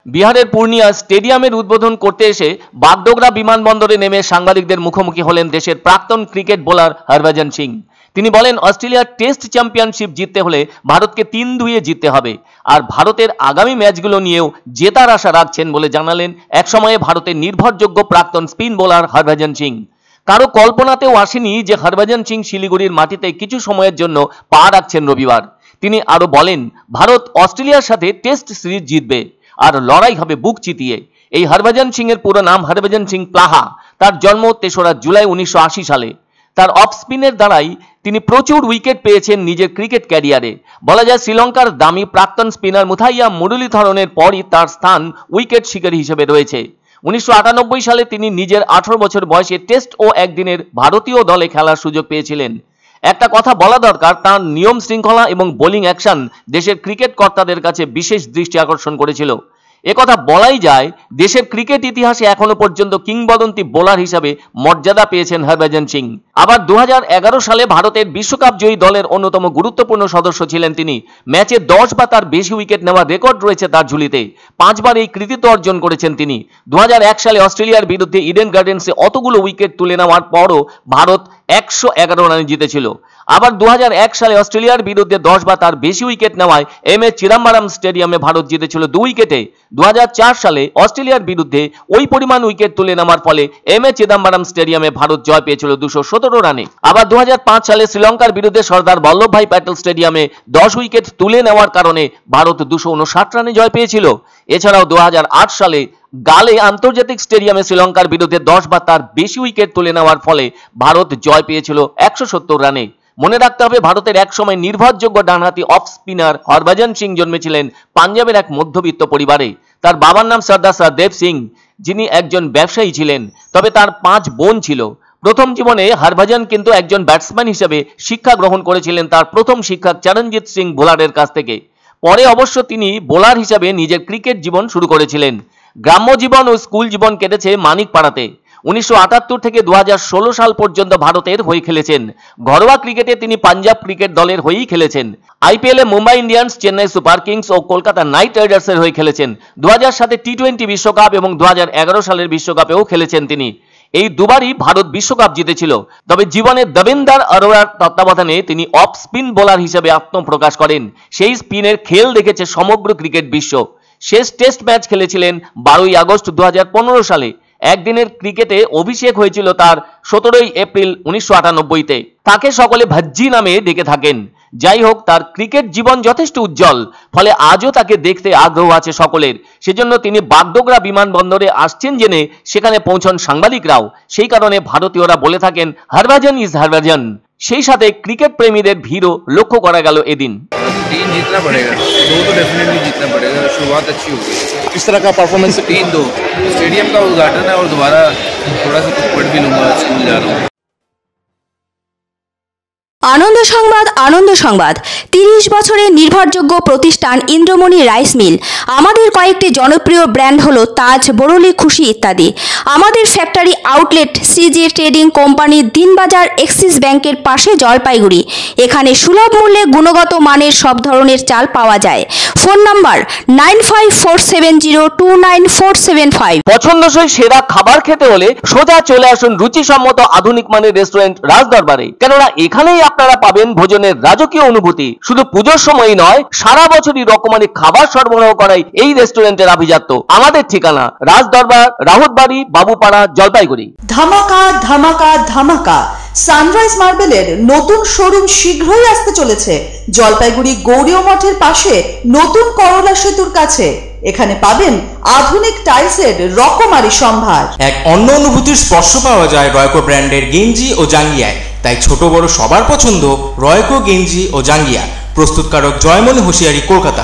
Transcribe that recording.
বিহারের পূর্ণিয়া স্টেডিয়ামের উদ্বোধন করতে এসে বাগডোগরা বিমানবন্দরে নেমে সাংবাদিকদের মুখোমুখি হলেন দেশের প্রাক্তন ক্রিকেট বোলার হরভজন সিং। তিনি বলেন, অস্ট্রেলিয়ার টেস্ট চ্যাম্পিয়নশিপ জিততে হলে ভারতকে 3-2 জিততে হবে, আর ভারতের আগামী ম্যাচগুলো নিয়েও জেতার আশা রাখছেন বলে জানালেন একসময়ে ভারতের নির্ভরযোগ্য প্রাক্তন স্পিন বোলার হরভজন সিং। কারো কল্পনাতেও আসেনি যে হরভজন সিং শিলিগুড়ির মাটিতে কিছু সময়ের জন্য পা রাখছেন রবিবার। তিনি আরো বলেন, ভারত অস্ট্রেলিয়ার সাথে টেস্ট সিরিজ জিতবে আর লড়াই হবে বুক চিতিয়ে। এই হরভজন সিং এর পুরো নাম হরভজন সিং প্লাহা। তার জন্ম 3রা জুলাই 1980 সালে। তার অফ স্পিনের দ্বারাই তিনি প্রচুর উইকেট পেয়েছেন নিজের ক্রিকেট ক্যারিয়ারে। বলা যায়, শ্রীলঙ্কার দামি প্রাক্তন স্পিনার মুথাইয়া মুরলীধরনের পরই তার স্থান উইকেট শিকারী হিসেবে রয়েছে। 1998 সালে তিনি নিজের 18 বছর বয়সে টেস্ট ও একদিনের ভারতীয় দলে খেলার সুযোগ পেয়েছিলেন। একটা কথা বলা দরকার, তার নিয়ম শৃঙ্খলা এবং বোলিং অ্যাকশন দেশের ক্রিকেট কর্তাদের কাছে বিশেষ দৃষ্টি আকর্ষণ করেছিল। একথা বলাই যায়, দেশের ক্রিকেট ইতিহাসে এখনো পর্যন্ত কিংবদন্তি বোলার হিসাবে মর্যাদা পেয়েছেন হরভজন সিং। আবার 2011 সালে ভারতের বিশ্বকাপ জয়ী দলের অন্যতম গুরুত্বপূর্ণ সদস্য ছিলেন তিনি। ম্যাচে 10 বা তার বেশি উইকেট নেওয়ার রেকর্ড রয়েছে তার ঝুলিতে। 5 বার এই কৃতিত্ব অর্জন করেছেন তিনি। 2001 সালে অস্ট্রেলিয়ার বিরুদ্ধে ইডেন গার্ডেন্সে অতগুলো উইকেট তুলে নেওয়ার পরও ভারত 111 রানে জিতেছিল। আবার 2001 সালে অস্ট্রেলিয়ার বিরুদ্ধে 10 বা তার বেশি উইকেট নেওয়ায় এম.এ. চিদাম্বরম স্টেডিয়ামে ভারত জিতেছিল 2 উইকেটে। 2004 সালে অস্ট্রেলিয়ার বিরুদ্ধে ওই পরিমাণ উইকেট তুলে নেওয়ার ফলে এম.এ. চিদাম্বরম স্টেডিয়ামে ভারত জয় পেয়েছিল 217 রানে। আবার 2005 সালে শ্রীলঙ্কার বিরুদ্ধে সর্দার বল্লভভাই প্যাটেল স্টেডিয়ামে 10 উইকেট তুলে নেওয়ার কারণে ভারত 259 রানে জয় পেয়েছিল। এছাড়াও 2008 সালে গালে আন্তর্জাতিক স্টেডিয়ামে শ্রীলঙ্কার বিরুদ্ধে 10 বা তার বেশি উইকেট তুলে নেওয়ার ফলে ভারত জয় পেয়েছিল 170 রানে। মনে রাখতে হবে, ভারতের একসময় নির্ভরযোগ্য ডানহাতি অফ স্পিনার হরভজন সিং জন্মেছিলেন পাঞ্জাবের এক মধ্যবিত্ত পরিবারে। তার বাবার নাম সর্দার সরদেব সিং, যিনি একজন ব্যবসায়ী ছিলেন। তবে তার 5 বোন ছিল। প্রথম জীবনে হরভজন কিন্তু একজন ব্যাটসম্যান হিসেবে শিক্ষা গ্রহণ করেছিলেন তার প্রথম শিক্ষক চরণজিৎ সিং ভোলারের কাছ থেকে। পরে অবশ্য তিনি বোলার হিসেবে নিজের ক্রিকেট জীবন শুরু করেছিলেন। গ্রাম্য জীবন ও স্কুল জীবন কেটেছে মানিকপাড়াতে। 1978 থেকে 2016 সাল পর্যন্ত ভারতের হয়ে খেলেছেন। ঘরোয়া ক্রিকেটে তিনি পাঞ্জাব ক্রিকেট দলের হয়েই খেলেছেন। আইপিএলে Mumbai Indians, Chennai Super Kings ও কলকাতা নাইট রাইডার্সের হয়ে খেলেছেন। 2007 টি-20 বিশ্বকাপ এবং 2011 সালের বিশ্বকাপেও খেলেছেন তিনি। এই দুবারই ভারত বিশ্বকাপ জিতেছিল। তবে জীবনে দেবেন্দর অরোরার তত্ত্বাবধানে তিনি অফ স্পিন বোলার হিসেবে আত্মপ্রকাশ করেন। সেই স্পিনের খেল দেখেছে সমগ্র ক্রিকেট বিশ্ব। শেষ টেস্ট ম্যাচ খেলেছিলেন 12 আগস্ট 2015 সালে। একদিনের ক্রিকেটে অভিষেক হয়েছিল তার 17 এপ্রিল 1998-তে। তাকে সকলে ভজ্জি নামে ডেকে থাকেন। যাই হোক, তার ক্রিকেট জীবন যথেষ্ট উজ্জ্বল, ফলে আজও তাকে দেখতে আগ্রহ আছে সকলের। সেজন্য তিনি বাগডোগরা বিমানবন্দরে আসছেন জেনে সেখানে পৌঁছন সাংবাদিকরাও। সেই কারণে ভারতীয়রা বলে থাকেন, হরভজন ইজ হরভজন। সেই সাথে ক্রিকেট প্রেমীদের ভিড়ও লক্ষ্য করা গেল এদিন। तीन जीतना पड़ेगा, 2 तो डेफिनेटली जीतना पड़ेगा। शुरुआत अच्छी होगी। इस तरह का परफॉर्मेंस 3-2 स्टेडियम का उद्घाटन है और दोबारा थोड़ा सा कुछ पढ़ भी लूँगा, स्कूल जा रहा हूँ। আনন্দ সংবাদ, আনন্দ সংবাদ। 30 বছরের নির্ভরযোগ্য প্রতিষ্ঠান ইন্দ্রমণি রাইস মিল। আমাদের কয়েকটি জনপ্রিয় ব্র্যান্ড হলো তাজ, বরলি, খুশি ইত্যাদি। আমাদের factory outlet CG trading company, Dinbazar, axis ব্যাংকের পাশে, জলপাইগুড়ি। এখানে সুলভ মূল্যে গুণগত মানের সব ধরনের চাল পাওয়া যায়। Phone number 9547029475। পছন্দসই সেরা খাবার খেতে হলে সোজা চলে আসুন রুচিসম্মত আধুনিক মানের রেস্টুরেন্ট রাজদরবারে। কেননা এখানেই আপনারা পাবেন ভোজনের রাজকীয় অনুভূতি। শুধু পুজোর সময়ই নয়, সারা বছরই রকমারি খাবার সরবরাহ করাই এই রেস্টুরেন্টের আভিজাত্য। আমাদের ঠিকানা রাজদরবার, রাহুতবাড়ি, বাবুপাড়া, জলপাইগুড়ি। ধামাকা ধামাকা ধামাকা! সানরাইজ মার্বেলের নতুন শোরুম শীঘ্রই আসতে চলেছে জলপাইগুড়ি গৌরীয় মঠের পাশে নতুন করলা সেতুর কাছে। এখানে পাবেন আধুনিক টাইলসের রকমারি সম্ভার। এক অন্য অনুভূতির স্পর্শ পাওয়া যায় রয়কো ব্র্যান্ডের গেঞ্জি ও জাঙ্গিয়ায়। তাই ছোট বড় সবার পছন্দ রয়কো গেঞ্জি ও জাঙ্গিয়া। প্রস্তুতকারক জয়মনি হোশিয়ারি, কলকাতা।